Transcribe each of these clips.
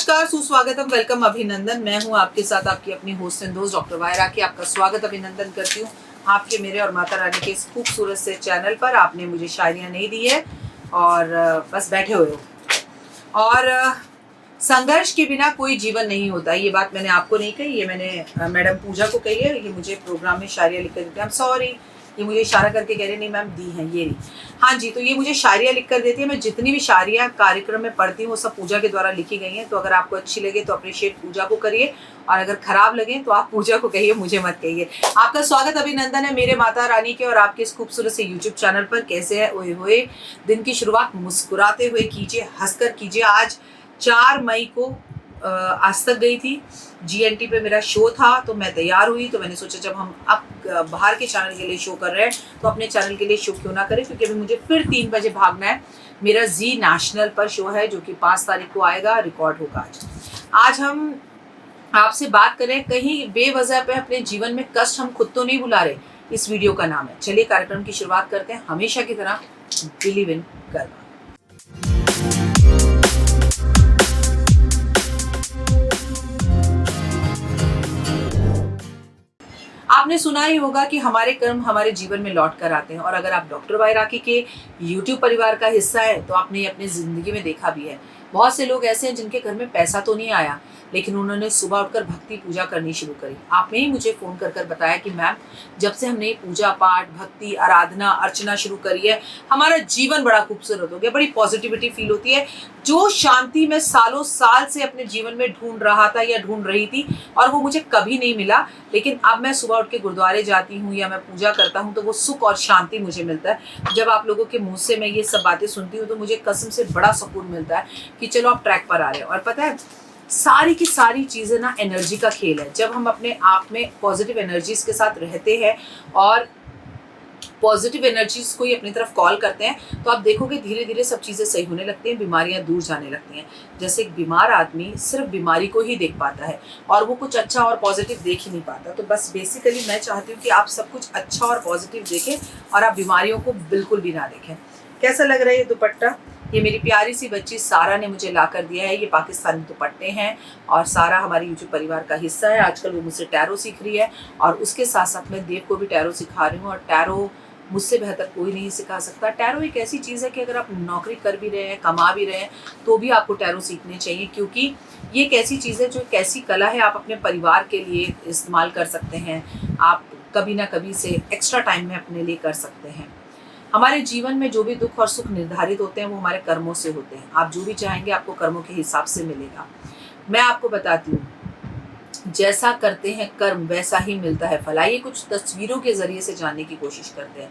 नमस्कार, सुस्वागतम, वेलकम, अभिनंदन। मैं हूं आपके साथ आपकी अपनी होस्ट एंड दोस्त डॉक्टर वायरा की आपका स्वागत अभिनंदन करती हूं आपके, मेरे और माता रानी के इस खूबसूरत से चैनल पर। आपने मुझे शायरियाँ नहीं दी है और बस बैठे हुए हो। और संघर्ष के बिना कोई जीवन नहीं होता। ये बात मैंने आपको नहीं कही, ये मैंने मैडम पूजा को कही है। ये मुझे प्रोग्राम में शायरियाँ लिख कर देते हैं। सॉरी, ये मुझे इशारा करके कह रहे नहीं मैम दी हैं, ये नहीं। हाँ जी, तो ये मुझे शायरियाँ लिख कर देती है। मैं जितनी भी शायरियाँ कार्यक्रम में पढ़ती हूँ वो सब पूजा के द्वारा लिखी गई हैं। तो अगर आपको अच्छी लगे तो अप्रिशिएट पूजा को करिए, और अगर खराब लगे तो आप पूजा को कहिए, मुझे मत कहिए। आपका स्वागत अभिनंदन है मेरे माता रानी के और आपके इस खूबसूरत से यूट्यूब चैनल पर। कैसे है ओए होए। दिन की शुरुआत मुस्कुराते हुए कीजिए, हंसकर कीजिए। आज 4 मई को आज तक गई थी, GNT पे मेरा शो था, तो मैं तैयार हुई। तो मैंने सोचा जब हम अब बाहर के चैनल के लिए शो कर रहे हैं तो अपने चैनल के लिए शो क्यों ना करें, क्योंकि अभी मुझे फिर 3 बजे भागना है। मेरा जी नेशनल पर शो है जो कि 5 तारीख को आएगा, रिकॉर्ड होगा आज हम आपसे बात करें कहीं बेवजह पे अपने जीवन में कष्ट हम खुद तो नहीं बुला रहे, इस वीडियो का नाम है। चलिए कार्यक्रम की शुरुआत करते हैं, हमेशा की तरह बिलीव इन कर्मा। आपने सुना ही होगा कि हमारे कर्म हमारे जीवन में लौट कर आते हैं, और अगर आप डॉक्टर वायराकी के YouTube परिवार का हिस्सा है तो आपने ये अपनी जिंदगी में देखा भी है। बहुत से लोग ऐसे हैं जिनके घर में पैसा तो नहीं आया, लेकिन उन्होंने सुबह उठकर भक्ति पूजा करनी शुरू करी। आपने ही मुझे फोन कर बताया कि मैम, जब से हमने पूजा पाठ, भक्ति, आराधना, अर्चना शुरू करी है, हमारा जीवन बड़ा खूबसूरत हो गया, बड़ी पॉजिटिविटी फील होती है। जो शांति मैं सालों साल से अपने जीवन में ढूंढ रहा था या ढूंढ रही थी, और वो मुझे कभी नहीं मिला, लेकिन अब मैं सुबह उठ के गुरुद्वारे जाती हूँ या मैं पूजा करता हूँ तो वो सुख और शांति मुझे मिलता है। जब आप लोगों के मुंह से मैं ये सब बातें सुनती हूँ तो मुझे कसम से बड़ा सुकून मिलता है कि चलो आप ट्रैक पर आ रहे हैं। और पता है, सारी की सारी चीज़ें ना एनर्जी का खेल है। जब हम अपने आप में पॉजिटिव एनर्जीज के साथ रहते हैं और पॉजिटिव एनर्जीज को ही अपनी तरफ कॉल करते हैं तो आप देखोगे धीरे धीरे सब चीज़ें सही होने लगती हैं, बीमारियां दूर जाने लगती हैं। जैसे एक बीमार आदमी सिर्फ बीमारी को ही देख पाता है और वो कुछ अच्छा और पॉजिटिव देख ही नहीं पाता। तो बस बेसिकली मैं चाहती हूँ कि आप सब कुछ अच्छा और पॉजिटिव देखें और आप बीमारियों को बिल्कुल भी ना देखें। कैसा लग रहा है ये दुपट्टा? ये मेरी प्यारी सी बच्ची सारा ने मुझे ला कर दिया है। ये पाकिस्तानी दुपट्टे हैं और सारा हमारे यूट्यूब परिवार का हिस्सा है। आजकल वो मुझसे टैरो सीख रही है और उसके साथ साथ मैं देव को भी टैरो सिखा रही हूँ, और टैरो मुझसे बेहतर कोई नहीं सिखा सकता। टैरो एक ऐसी चीज़ है कि अगर आप नौकरी कर भी रहे हैं, कमा भी रहे हैं, तो भी आपको टैरो सीखने चाहिए, क्योंकि ये एक ऐसी चीज़ है जो एक ऐसी कला है, आप अपने परिवार के लिए इस्तेमाल कर सकते हैं। आप कभी ना कभी से एक्स्ट्रा टाइम में अपने लिए कर सकते हैं। हमारे जीवन में जो भी दुख और सुख निर्धारित होते हैं वो हमारे कर्मों से होते हैं। आप जो भी चाहेंगे आपको कर्मों के हिसाब से मिलेगा। मैं आपको बताती हूँ, जैसा करते हैं कर्म वैसा ही मिलता है फल। आइए कुछ तस्वीरों के जरिए से जानने की कोशिश करते हैं।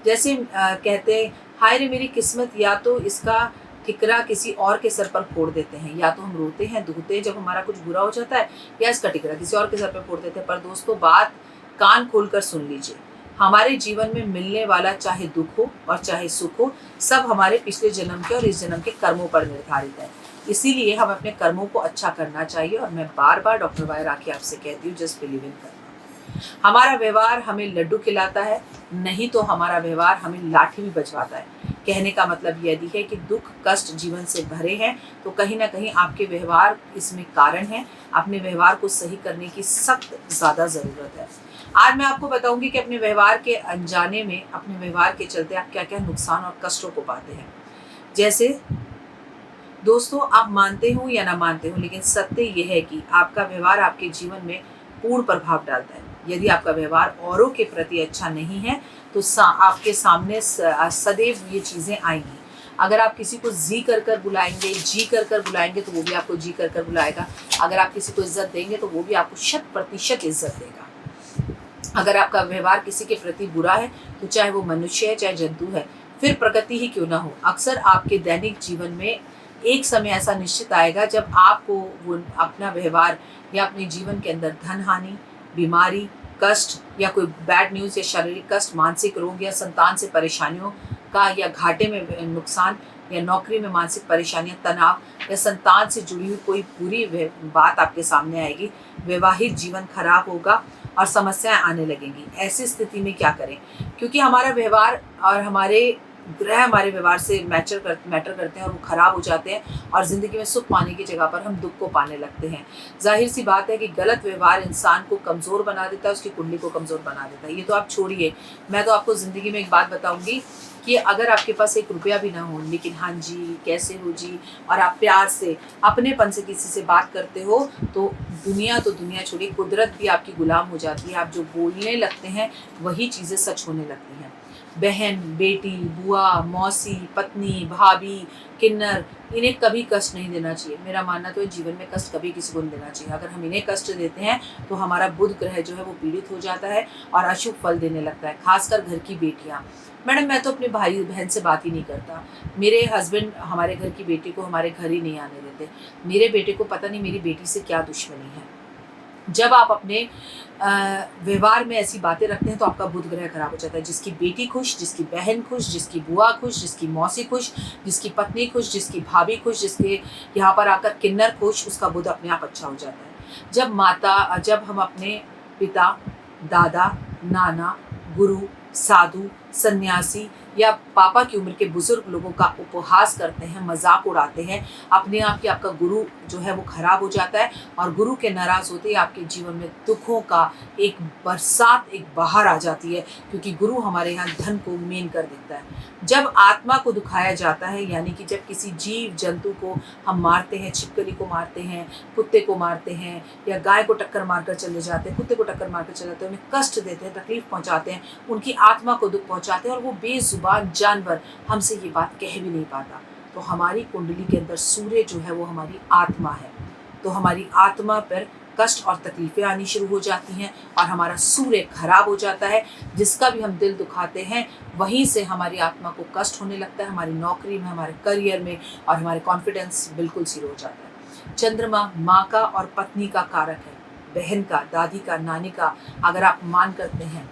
जैसे कहते हैं, हाय रे मेरी किस्मत, या तो इसका ठिकरा किसी और के सर पर फोड़ देते हैं, या तो हम रोते हैं दुखते हैं जब हमारा कुछ बुरा हो जाता है, या इसका ठिकरा किसी और के सर पर फोड़ देते हैं। पर दोस्तों, बात कान खोलकर सुन लीजिए। हमारे जीवन में मिलने वाला चाहे दुख हो और चाहे सुख हो, सब हमारे पिछले जन्म के और इस जन्म के कर्मों पर निर्धारित है। इसीलिए हम अपने कर्मों को अच्छा करना चाहिए। और मैं बार बार डॉक्टर वायराकी आपसे कहती हूँ, जस्ट बिलीव इन कर्मा। हमारा व्यवहार हमें लड्डू खिलाता है, नहीं तो हमारा व्यवहार हमें लाठी भी बजवाता है। कहने का मतलब यदि है कि दुख कष्ट जीवन से भरे हैं तो कहीं ना कहीं आपके व्यवहार इसमें कारण है। अपने व्यवहार को सही करने की सख्त ज़्यादा ज़रूरत है। आज मैं आपको बताऊंगी कि अपने व्यवहार के अनजाने में, अपने व्यवहार के चलते आप क्या क्या नुकसान और कष्टों को पाते हैं। जैसे दोस्तों, आप मानते हो या ना मानते हो, लेकिन सत्य यह है कि आपका व्यवहार आपके जीवन में पूर्ण प्रभाव डालता है। यदि आपका व्यवहार औरों के प्रति अच्छा नहीं है तो आपके सामने सदैव ये चीज़ें आएंगी। अगर आप किसी को जी कर बुलाएंगे, जी कर बुलाएंगे, तो वो भी आपको जी कर बुलाएगा। अगर आप किसी को इज्जत देंगे तो वो भी आपको 100% इज्जत देगा। अगर आपका व्यवहार किसी के प्रति बुरा है तो चाहे वो मनुष्य है चाहे जंतु है, फिर प्रकृति ही क्यों ना हो, अक्सर आपके दैनिक जीवन में एक समय ऐसा निश्चित आएगा जब आपको वो अपना व्यवहार या अपने जीवन के अंदर धन हानि, बीमारी, कष्ट या कोई बैड न्यूज़ या शारीरिक कष्ट, मानसिक रोग या संतान से परेशानियों का या घाटे में नुकसान या नौकरी में मानसिक परेशानियां, तनाव या संतान से जुड़ी हुई कोई बुरी बात आपके सामने आएगी। वैवाहिक जीवन खराब होगा और समस्याएं आने लगेंगी। ऐसी स्थिति में क्या करें? क्योंकि हमारा व्यवहार और हमारे ग्रह हमारे व्यवहार से मैटर करते हैं और वो खराब हो जाते हैं और ज़िंदगी में सुख पाने की जगह पर हम दुख को पाने लगते हैं। ज़ाहिर सी बात है कि गलत व्यवहार इंसान को कमज़ोर बना देता है, उसकी कुंडली को कमज़ोर बना देता है। ये तो आप छोड़िए, मैं तो आपको ज़िंदगी में एक बात बताऊँगी कि अगर आपके पास एक रुपया भी ना हो, लेकिन हाँ जी, कैसे हो जी, और आप प्यार से, अपनेपन से किसी से बात करते हो, तो दुनिया छोड़िए, कुदरत भी आपकी गुलाम हो जाती है। आप जो बोलने लगते हैं वही चीज़ें सच होने लगती हैं। बहन, बेटी, बुआ, मौसी, पत्नी, भाभी, किन्नर, इन्हें कभी कष्ट नहीं देना चाहिए। मेरा मानना तो है जीवन में कष्ट कभी किसी को नहीं देना चाहिए। अगर हम इन्हें कष्ट देते हैं तो हमारा बुध ग्रह जो है वो पीड़ित हो जाता है और अशुभ फल देने लगता है, खासकर घर की बेटियां। मैडम, मैं तो अपने भाई बहन से बात ही नहीं करता। मेरे हस्बैंड हमारे घर की बेटी को हमारे घर ही नहीं आने देते। मेरे बेटे को पता नहीं मेरी बेटी से क्या दुश्मनी है। जब आप अपने व्यवहार में ऐसी बातें रखते हैं तो आपका बुध ग्रह खराब हो जाता है। जिसकी बेटी खुश, जिसकी बहन खुश, जिसकी बुआ खुश, जिसकी मौसी खुश, जिसकी पत्नी खुश, जिसकी भाभी खुश, जिसके यहाँ पर आकर किन्नर खुश, उसका बुध अपने आप अच्छा हो जाता है। जब हम अपने पिता, दादा, नाना, गुरु, साधु, सन्यासी या पापा की उम्र के बुजुर्ग लोगों का उपहास करते हैं, मजाक उड़ाते हैं, अपने आप की आपका गुरु जो है वो खराब हो जाता है और गुरु के नाराज होते ही आपके जीवन में दुखों का एक बरसात, एक बहार आ जाती है, क्योंकि गुरु हमारे यहाँ धन को मेन कर देता है। जब आत्मा को दुखाया जाता है, यानी कि जब किसी जीव जंतु को हम मारते हैं, छिपकली को मारते हैं, कुत्ते को मारते हैं, या गाय को टक्कर मारकर चले जाते हैं, कुत्ते को टक्कर मारकर चले जाते हैं, उन्हें कष्ट देते हैं, तकलीफ पहुंचाते हैं, उनकी आत्मा को दुख पहुंचाते हैं और वो बेजुबान जानवर हमसे ये बात कह भी नहीं पाता। तो हमारी कुंडली के अंदर सूर्य जो है वो हमारी आत्मा है, तो हमारी आत्मा पर कष्ट और तकलीफें आनी शुरू हो जाती हैं और हमारा सूर्य खराब हो जाता है। जिसका भी हम दिल दुखाते हैं वहीं से हमारी आत्मा को कष्ट होने लगता है, हमारी नौकरी में, हमारे करियर में, और हमारे कॉन्फिडेंस बिल्कुल जीरो हो जाता है। चंद्रमा माँ का और पत्नी का कारक है, बहन का, दादी का, नानी का। अगर आप मान करते हैं,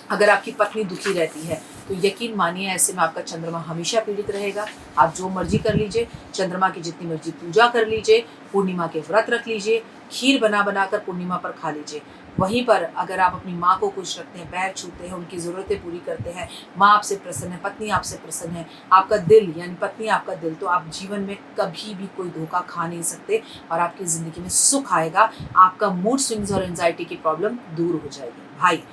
अगर आपकी पत्नी दुखी रहती है तो यकीन मानिए ऐसे में आपका चंद्रमा हमेशा पीड़ित रहेगा। आप जो मर्जी कर लीजिए, चंद्रमा की जितनी मर्जी पूजा कर लीजिए, पूर्णिमा के व्रत रख लीजिए, खीर बना कर पूर्णिमा पर खा लीजिए। वहीं पर अगर आप अपनी माँ को खुश रखते हैं, पैर छूते हैं, उनकी ज़रूरतें पूरी करते हैं, माँ आपसे प्रसन्न है, पत्नी आपसे प्रसन्न है, आपका दिल यानी पत्नी आपका दिल, तो आप जीवन में कभी भी कोई धोखा खा नहीं सकते और आपकी ज़िंदगी में सुख आएगा। आपका मूड स्विंग्स और एंजाइटी की प्रॉब्लम दूर हो जाएगी।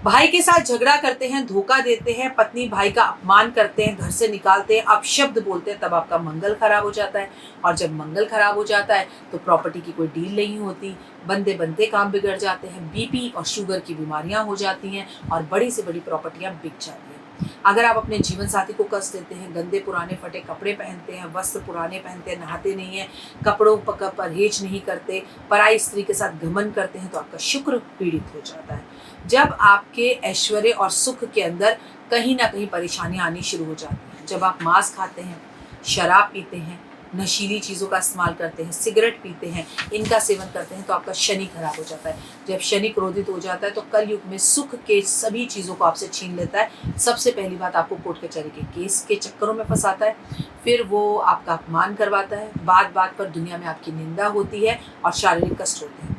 भाई के साथ झगड़ा करते हैं, धोखा देते हैं, पत्नी भाई का अपमान करते हैं, घर से निकालते हैं, अपशब्द बोलते हैं, तब आपका मंगल खराब हो जाता है। और जब मंगल खराब हो जाता है तो प्रॉपर्टी की कोई डील नहीं होती, बनते बनते काम बिगड़ जाते हैं, बीपी और शुगर की बीमारियां हो जाती हैं और बड़ी से बड़ी प्रॉपर्टियां बिक जाती हैं। अगर आप अपने जीवन साथी को कष्ट देते हैं, गंदे पुराने फटे कपड़े पहनते हैं, वस्त्र पुराने पहनते हैं, नहाते नहीं हैं, कपड़ों पर परहेज नहीं करते, पराई स्त्री के साथ घमंड करते हैं, तो आपका शुक्र पीड़ित हो जाता है। जब आपके ऐश्वर्य और सुख के अंदर कहीं ना कहीं परेशानियां आनी शुरू हो जाती हैं, जब आप मांस खाते हैं, शराब पीते हैं, नशीली चीज़ों का इस्तेमाल करते हैं, सिगरेट पीते हैं, इनका सेवन करते हैं, तो आपका शनि खराब हो जाता है। जब शनि क्रोधित हो जाता है तो कल युग में सुख के सभी चीज़ों को आपसे छीन लेता है। सबसे पहली बात, आपको कोर्ट कचहरी के केस के चक्करों में फंसाता है, फिर वो आपका अपमान करवाता है, बात बात पर दुनिया में आपकी निंदा होती है और शारीरिक कष्ट होते हैं।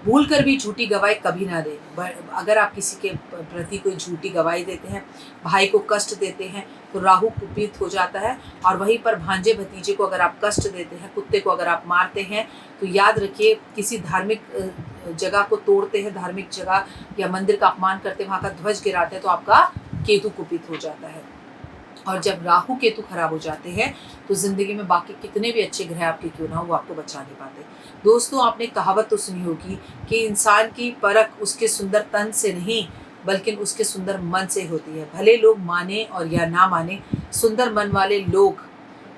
भूल कर भी झूठी गवाही कभी ना दें। अगर आप किसी के प्रति कोई झूठी गवाही देते हैं, भाई को कष्ट देते हैं, तो राहु कुपित हो जाता है। और वहीं पर भांजे भतीजे को अगर आप कष्ट देते हैं, कुत्ते को अगर आप मारते हैं, तो याद रखिए, किसी धार्मिक जगह को तोड़ते हैं, धार्मिक जगह या मंदिर का अपमान करते हैं, वहाँ का ध्वज गिराते हैं, तो आपका केतु कुपित हो जाता है। और जब राहु केतु खराब हो जाते हैं तो जिंदगी में बाकी कितने भी अच्छे ग्रह आपके क्यों ना हो, वो आपको बचा नहीं पाते। दोस्तों, आपने कहावत तो सुनी होगी कि इंसान की परख उसके सुंदर तन से नहीं बल्कि उसके सुंदर मन से होती है। भले लोग माने और या ना माने, सुंदर मन वाले लोग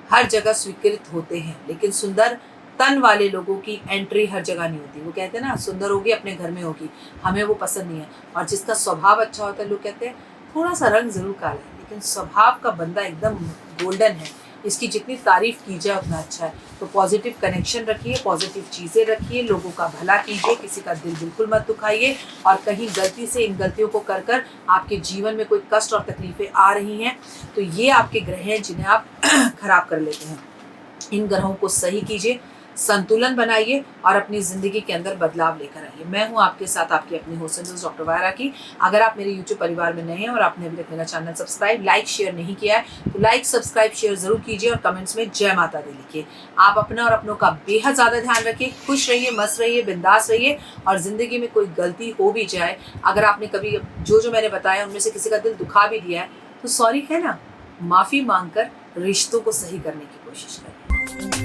हर जगह स्वीकृत होते हैं, लेकिन सुंदर तन वाले लोगों की एंट्री हर जगह नहीं होती। वो कहते हैं ना, सुंदर होगी अपने घर में होगी, हमें वो पसंद नहीं है। और जिसका स्वभाव अच्छा होता है, लोग कहते हैं थोड़ा सा रंग जरूर काला है लेकिन स्वभाव का बंदा एकदम गोल्डन है, इसकी जितनी तारीफ की जाए उतना अच्छा है। तो पॉजिटिव कनेक्शन रखिए, पॉजिटिव चीज़ें रखिए, लोगों का भला कीजिए, किसी का दिल बिल्कुल मत दुखाइए। और कहीं गलती से इन गलतियों को कर कर आपके जीवन में कोई कष्ट और तकलीफें आ रही हैं तो ये आपके ग्रह हैं जिन्हें आप खराब कर लेते हैं। इन ग्रहों को सही कीजिए, संतुलन बनाइए और अपनी ज़िंदगी के अंदर बदलाव लेकर आइए। मैं हूँ आपके साथ आपकी अपनी होस्ट एंड दोस्त डॉक्टर वायरा की। अगर आप मेरे यूट्यूब परिवार में नए हैं और आपने अभी तक मेरा चैनल सब्सक्राइब, लाइक, शेयर नहीं किया है तो लाइक, सब्सक्राइब, शेयर ज़रूर कीजिए और कमेंट्स में जय माता दी लिखिए। आप अपना और अपनों का बेहद ज़्यादा ध्यान रखिए, खुश रहिए, मस्त रहिए, बिंदास रहिए और ज़िंदगी में कोई गलती हो भी जाए, अगर आपने कभी जो मैंने बताया उनमें से किसी का दिल दुखा भी दिया है तो सॉरी है ना, माफ़ी मांगकर रिश्तों को सही करने की कोशिश करें।